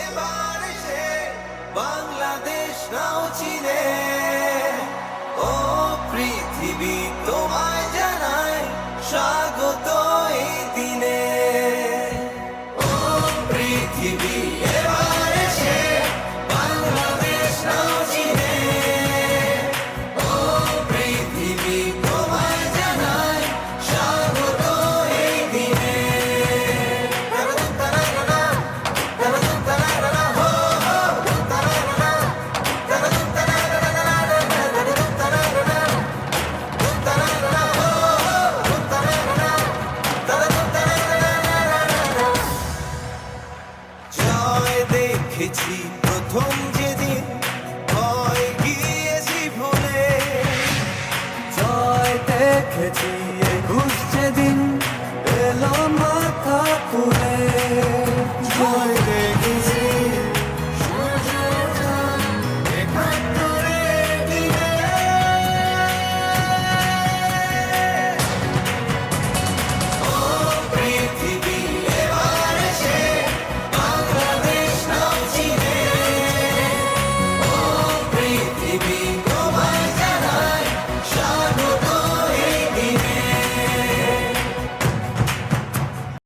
এবার এসে বাংলাদেশ নাও চিনে। ও পৃথিবী তোমায় জানায় স্বাগত এই দিনে। ও পৃথিবী এবার এসে বাংলাদেশ নাও চিনে। ও পৃথিবী তোমায় জানায় স্বাগত এই দিনে। জয় দেখেছি প্রথম যেদিন, ভয় গিয়েছি ভুলে। জয় দেখেছি ২১ যেদিন এলো মাথা তুলে। জয় দেখেছি একাত্তরের দিনে। ও পৃথিবী এবার এসে বাংলাদেশ নাও চিনে। ও পৃথিবী